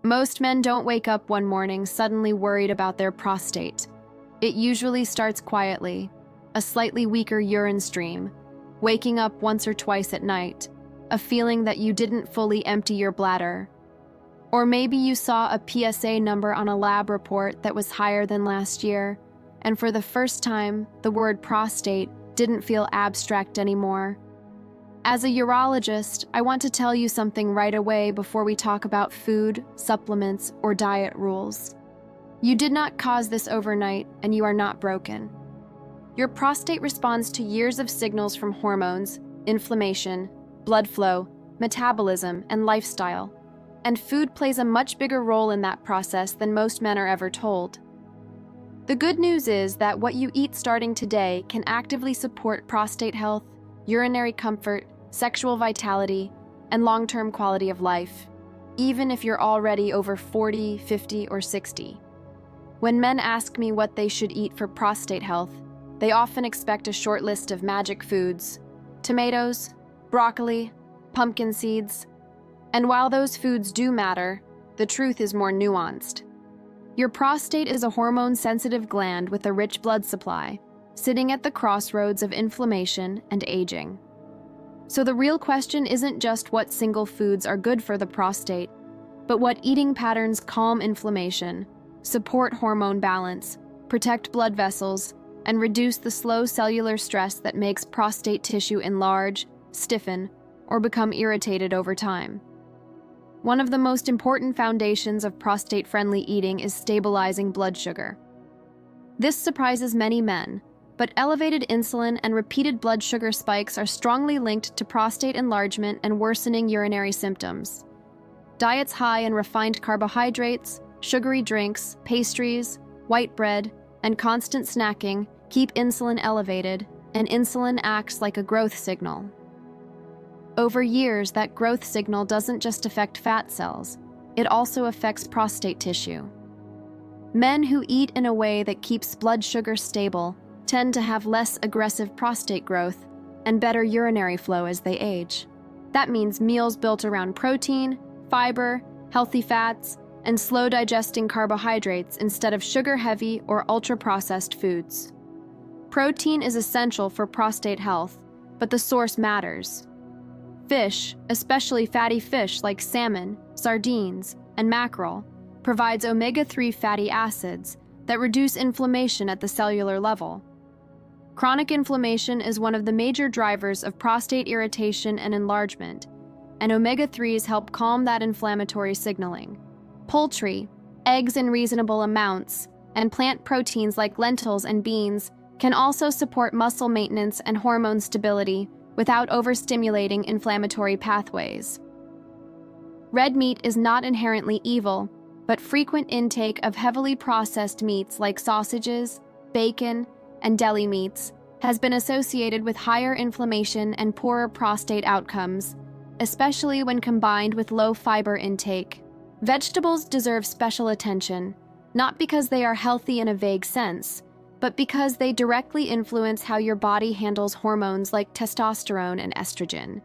Most men don't wake up one morning suddenly worried about their prostate. It usually starts quietly, a slightly weaker urine stream, waking up once or twice at night, a feeling that you didn't fully empty your bladder. Or maybe you saw a PSA number on a lab report that was higher than last year, and for the first time, the word prostate didn't feel abstract anymore. As a urologist, I want to tell you something right away before we talk about food, supplements, or diet rules. You did not cause this overnight, and you are not broken. Your prostate responds to years of signals from hormones, inflammation, blood flow, metabolism, and lifestyle, and food plays a much bigger role in that process than most men are ever told. The good news is that what you eat starting today can actively support prostate health, urinary comfort, sexual vitality, and long-term quality of life, even if you're already over 40, 50, or 60. When men ask me what they should eat for prostate health, they often expect a short list of magic foods: tomatoes, broccoli, pumpkin seeds. And while those foods do matter, the truth is more nuanced. Your prostate is a hormone-sensitive gland with a rich blood supply, sitting at the crossroads of inflammation and aging. So the real question isn't just what single foods are good for the prostate, but what eating patterns calm inflammation, support hormone balance, protect blood vessels, and reduce the slow cellular stress that makes prostate tissue enlarge, stiffen, or become irritated over time. One of the most important foundations of prostate-friendly eating is stabilizing blood sugar. This surprises many men, but elevated insulin and repeated blood sugar spikes are strongly linked to prostate enlargement and worsening urinary symptoms. Diets high in refined carbohydrates, sugary drinks, pastries, white bread, and constant snacking keep insulin elevated, and insulin acts like a growth signal. Over years, that growth signal doesn't just affect fat cells, it also affects prostate tissue. Men who eat in a way that keeps blood sugar stable tend to have less aggressive prostate growth and better urinary flow as they age. That means meals built around protein, fiber, healthy fats, and slow-digesting carbohydrates instead of sugar-heavy or ultra-processed foods. Protein is essential for prostate health, but the source matters. Fish, especially fatty fish like salmon, sardines, and mackerel, provides omega-3 fatty acids that reduce inflammation at the cellular level. Chronic inflammation is one of the major drivers of prostate irritation and enlargement, and omega-3s help calm that inflammatory signaling. Poultry, eggs in reasonable amounts, and plant proteins like lentils and beans can also support muscle maintenance and hormone stability without overstimulating inflammatory pathways. Red meat is not inherently evil, but frequent intake of heavily processed meats like sausages, bacon, and deli meats has been associated with higher inflammation and poorer prostate outcomes, especially when combined with low fiber intake. Vegetables deserve special attention, not because they are healthy in a vague sense, but because they directly influence how your body handles hormones like testosterone and estrogen.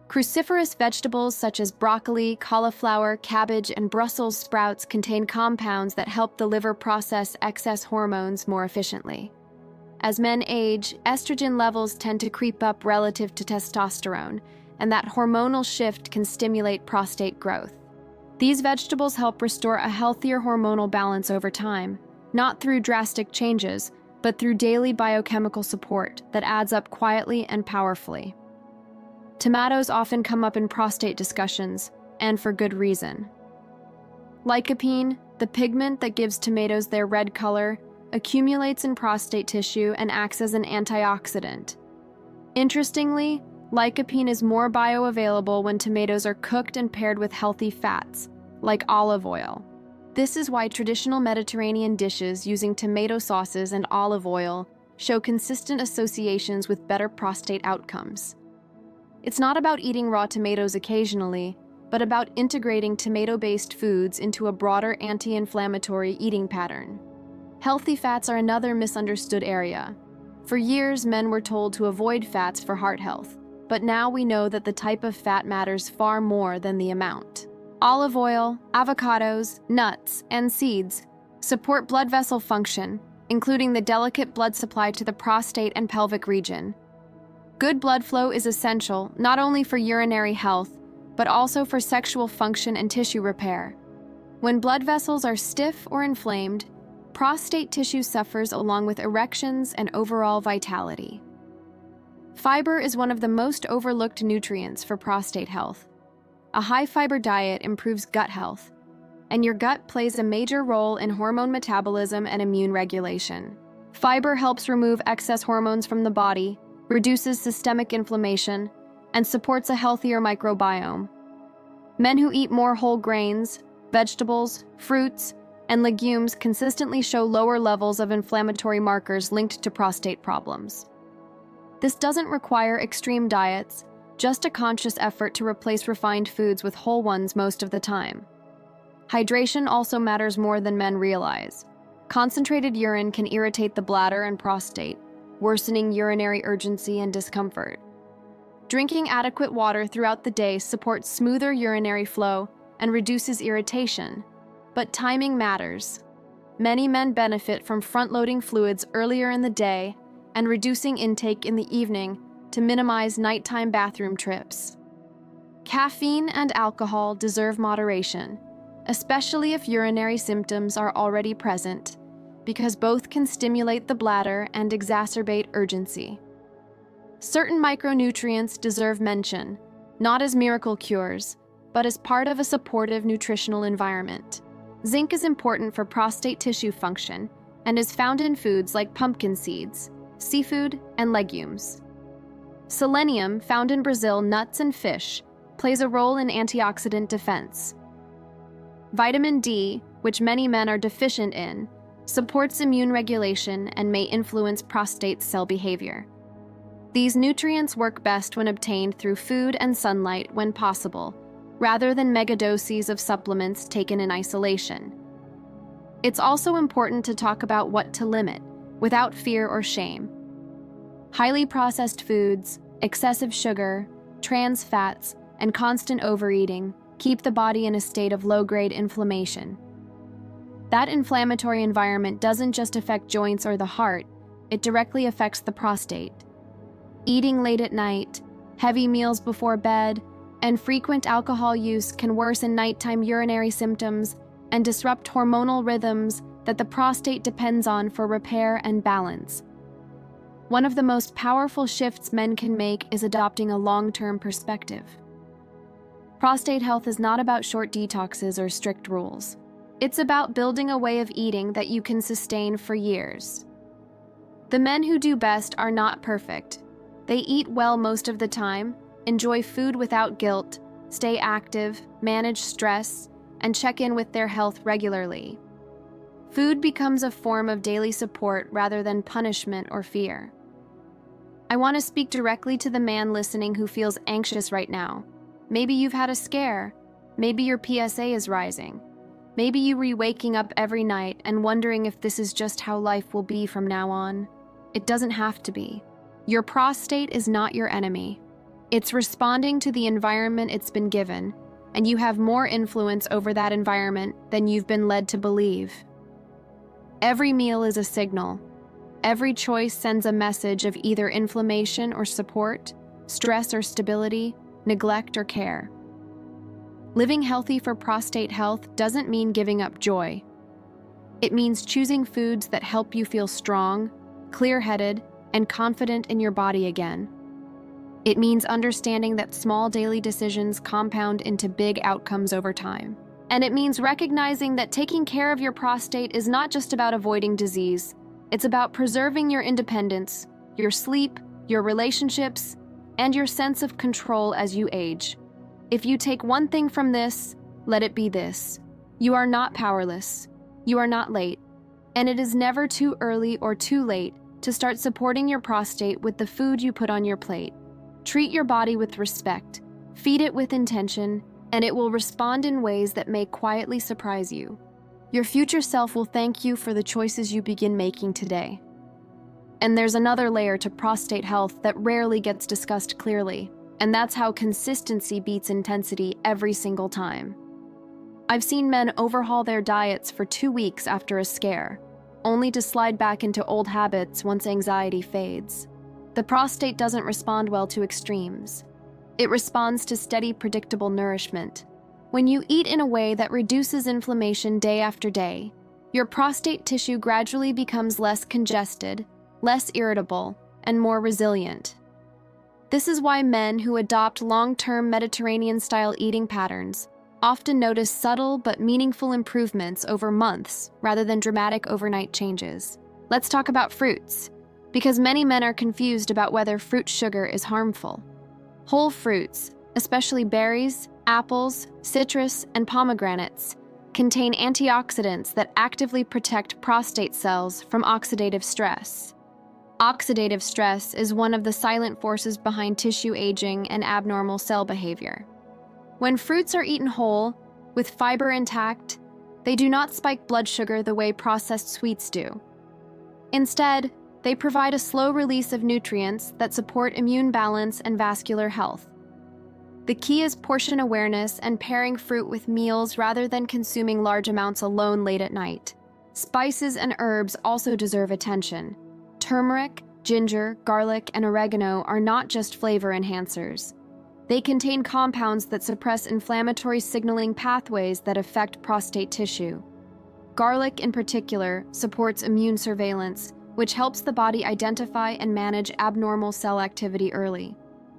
Cruciferous vegetables such as broccoli, cauliflower, cabbage, and Brussels sprouts contain compounds that help the liver process excess hormones more efficiently. As men age, estrogen levels tend to creep up relative to testosterone, and that hormonal shift can stimulate prostate growth. These vegetables help restore a healthier hormonal balance over time, not through drastic changes, but through daily biochemical support that adds up quietly and powerfully. Tomatoes often come up in prostate discussions, and for good reason. Lycopene, the pigment that gives tomatoes their red color, accumulates in prostate tissue and acts as an antioxidant. Interestingly, lycopene is more bioavailable when tomatoes are cooked and paired with healthy fats, like olive oil. This is why traditional Mediterranean dishes using tomato sauces and olive oil show consistent associations with better prostate outcomes. It's not about eating raw tomatoes occasionally, but about integrating tomato-based foods into a broader anti-inflammatory eating pattern. Healthy fats are another misunderstood area. For years, men were told to avoid fats for heart health, but now we know that the type of fat matters far more than the amount. Olive oil, avocados, nuts, and seeds support blood vessel function, including the delicate blood supply to the prostate and pelvic region. Good blood flow is essential not only for urinary health, but also for sexual function and tissue repair. When blood vessels are stiff or inflamed, prostate tissue suffers along with erections and overall vitality. Fiber is one of the most overlooked nutrients for prostate health. A high-fiber diet improves gut health, and your gut plays a major role in hormone metabolism and immune regulation. Fiber helps remove excess hormones from the body, reduces systemic inflammation, and supports a healthier microbiome. Men who eat more whole grains, vegetables, fruits, and legumes consistently show lower levels of inflammatory markers linked to prostate problems. This doesn't require extreme diets, just a conscious effort to replace refined foods with whole ones most of the time. Hydration also matters more than men realize. Concentrated urine can irritate the bladder and prostate, worsening urinary urgency and discomfort. Drinking adequate water throughout the day supports smoother urinary flow and reduces irritation, but timing matters. Many men benefit from front-loading fluids earlier in the day and reducing intake in the evening to minimize nighttime bathroom trips. Caffeine and alcohol deserve moderation, especially if urinary symptoms are already present, because both can stimulate the bladder and exacerbate urgency. Certain micronutrients deserve mention, not as miracle cures, but as part of a supportive nutritional environment. Zinc is important for prostate tissue function and is found in foods like pumpkin seeds, seafood, and legumes. Selenium, found in Brazil nuts and fish, plays a role in antioxidant defense. Vitamin D, which many men are deficient in, supports immune regulation and may influence prostate cell behavior. These nutrients work best when obtained through food and sunlight when possible, rather than megadoses of supplements taken in isolation. It's also important to talk about what to limit, without fear or shame. Highly processed foods, excessive sugar, trans fats, and constant overeating keep the body in a state of low-grade inflammation. That inflammatory environment doesn't just affect joints or the heart, it directly affects the prostate. Eating late at night, heavy meals before bed, and frequent alcohol use can worsen nighttime urinary symptoms and disrupt hormonal rhythms that the prostate depends on for repair and balance. One of the most powerful shifts men can make is adopting a long-term perspective. Prostate health is not about short detoxes or strict rules. It's about building a way of eating that you can sustain for years. The men who do best are not perfect. They eat well most of the time, enjoy food without guilt, stay active, manage stress, and check in with their health regularly. Food becomes a form of daily support rather than punishment or fear. I want to speak directly to the man listening who feels anxious right now. Maybe you've had a scare. Maybe your PSA is rising. Maybe you waking up every night and wondering if this is just how life will be from now on. It doesn't have to be. Your prostate is not your enemy. It's responding to the environment it's been given, and you have more influence over that environment than you've been led to believe. Every meal is a signal. Every choice sends a message of either inflammation or support, stress or stability, neglect or care. Living healthy for prostate health doesn't mean giving up joy. It means choosing foods that help you feel strong, clear-headed, and confident in your body again. It means understanding that small daily decisions compound into big outcomes over time. And it means recognizing that taking care of your prostate is not just about avoiding disease. It's about preserving your independence, your sleep, your relationships, and your sense of control as you age. If you take one thing from this, let it be this. You are not powerless. You are not late. And it is never too early or too late to start supporting your prostate with the food you put on your plate. Treat your body with respect, feed it with intention, and it will respond in ways that may quietly surprise you. Your future self will thank you for the choices you begin making today. And there's another layer to prostate health that rarely gets discussed clearly, and that's how consistency beats intensity every single time. I've seen men overhaul their diets for 2 weeks after a scare, only to slide back into old habits once anxiety fades. The prostate doesn't respond well to extremes. It responds to steady, predictable nourishment. When you eat in a way that reduces inflammation day after day, your prostate tissue gradually becomes less congested, less irritable, and more resilient. This is why men who adopt long-term Mediterranean-style eating patterns often notice subtle but meaningful improvements over months rather than dramatic overnight changes. Let's talk about fruits, because many men are confused about whether fruit sugar is harmful. Whole fruits, especially berries, apples, citrus, and pomegranates, contain antioxidants that actively protect prostate cells from oxidative stress. Oxidative stress is one of the silent forces behind tissue aging and abnormal cell behavior. When fruits are eaten whole, with fiber intact, they do not spike blood sugar the way processed sweets do. Instead, they provide a slow release of nutrients that support immune balance and vascular health. The key is portion awareness and pairing fruit with meals rather than consuming large amounts alone late at night. Spices and herbs also deserve attention. Turmeric, ginger, garlic, and oregano are not just flavor enhancers. They contain compounds that suppress inflammatory signaling pathways that affect prostate tissue. Garlic, in particular, supports immune surveillance, which helps the body identify and manage abnormal cell activity early.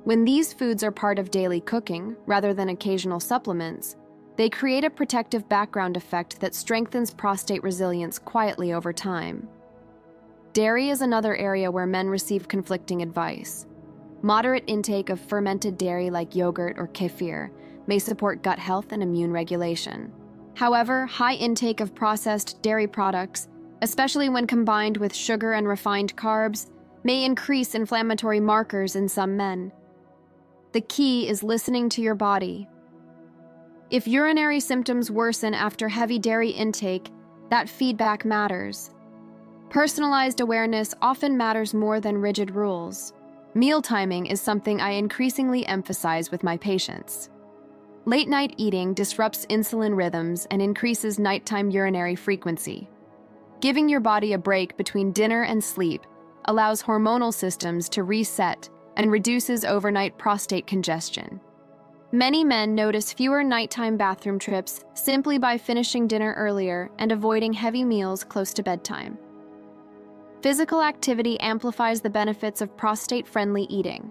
When these foods are part of daily cooking, rather than occasional supplements, they create a protective background effect that strengthens prostate resilience quietly over time. Dairy is another area where men receive conflicting advice. Moderate intake of fermented dairy like yogurt or kefir may support gut health and immune regulation. However, high intake of processed dairy products, especially when combined with sugar and refined carbs, may increase inflammatory markers in some men. The key is listening to your body. If urinary symptoms worsen after heavy dairy intake, that feedback matters. Personalized awareness often matters more than rigid rules. Meal timing is something I increasingly emphasize with my patients. Late-night eating disrupts insulin rhythms and increases nighttime urinary frequency. Giving your body a break between dinner and sleep allows hormonal systems to reset and reduces overnight prostate congestion. Many men notice fewer nighttime bathroom trips simply by finishing dinner earlier and avoiding heavy meals close to bedtime. Physical activity amplifies the benefits of prostate-friendly eating.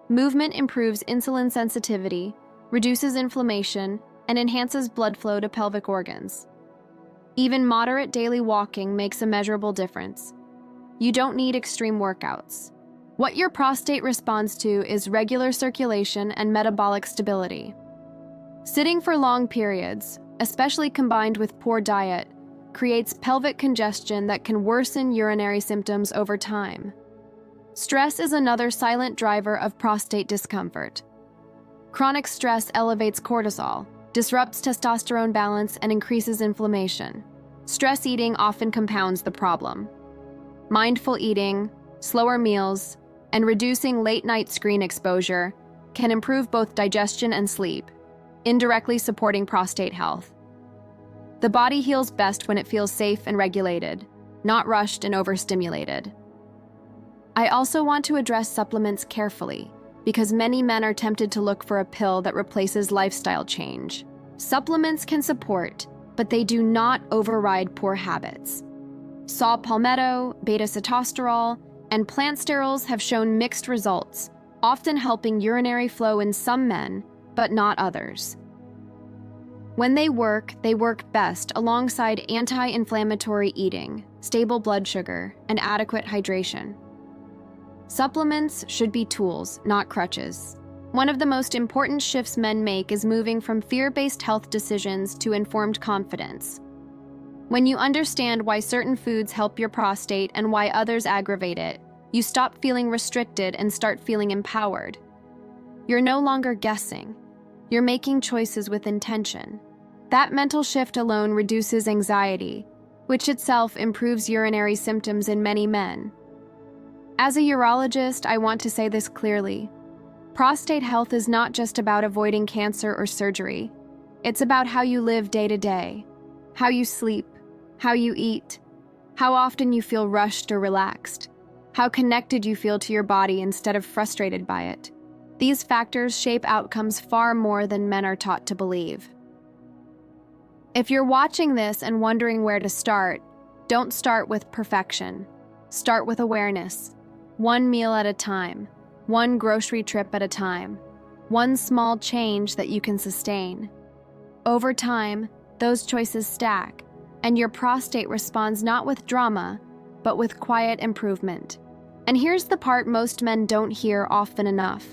Movement improves insulin sensitivity, reduces inflammation, and enhances blood flow to pelvic organs. Even moderate daily walking makes a measurable difference. You don't need extreme workouts. What your prostate responds to is regular circulation and metabolic stability. Sitting for long periods, especially combined with poor diet, creates pelvic congestion that can worsen urinary symptoms over time. Stress is another silent driver of prostate discomfort. Chronic stress elevates cortisol, disrupts testosterone balance, and increases inflammation. Stress eating often compounds the problem. Mindful eating, slower meals, and reducing late-night screen exposure can improve both digestion and sleep, indirectly supporting prostate health. The body heals best when it feels safe and regulated, not rushed and overstimulated. I also want to address supplements carefully, because many men are tempted to look for a pill that replaces lifestyle change. Supplements can support, but they do not override poor habits. Saw palmetto, beta-sitosterol, and plant sterols have shown mixed results, often helping urinary flow in some men, but not others. When they work best alongside anti-inflammatory eating, stable blood sugar, and adequate hydration. Supplements should be tools, not crutches. One of the most important shifts men make is moving from fear-based health decisions to informed confidence. When you understand why certain foods help your prostate and why others aggravate it, you stop feeling restricted and start feeling empowered. You're no longer guessing. You're making choices with intention. That mental shift alone reduces anxiety, which itself improves urinary symptoms in many men. As a urologist, I want to say this clearly. Prostate health is not just about avoiding cancer or surgery. It's about how you live day to day, how you sleep, how you eat, how often you feel rushed or relaxed, how connected you feel to your body instead of frustrated by it. These factors shape outcomes far more than men are taught to believe. If you're watching this and wondering where to start, don't start with perfection. Start with awareness. One meal at a time, one grocery trip at a time, one small change that you can sustain. Over time, those choices stack, and your prostate responds not with drama, but with quiet improvement. And here's the part most men don't hear often enough.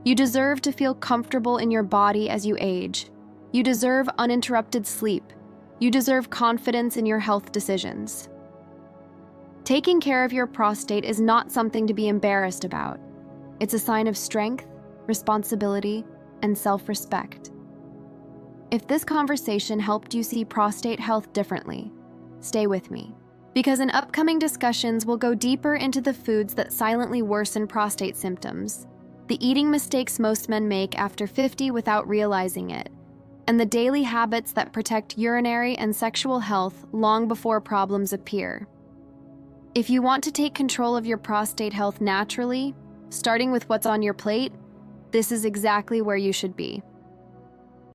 You deserve to feel comfortable in your body as you age. You deserve uninterrupted sleep. You deserve confidence in your health decisions. Taking care of your prostate is not something to be embarrassed about. It's a sign of strength, responsibility, and self-respect. If this conversation helped you see prostate health differently, stay with me, because in upcoming discussions we'll go deeper into the foods that silently worsen prostate symptoms, the eating mistakes most men make after 50 without realizing it, and the daily habits that protect urinary and sexual health long before problems appear. If you want to take control of your prostate health naturally, starting with what's on your plate, this is exactly where you should be.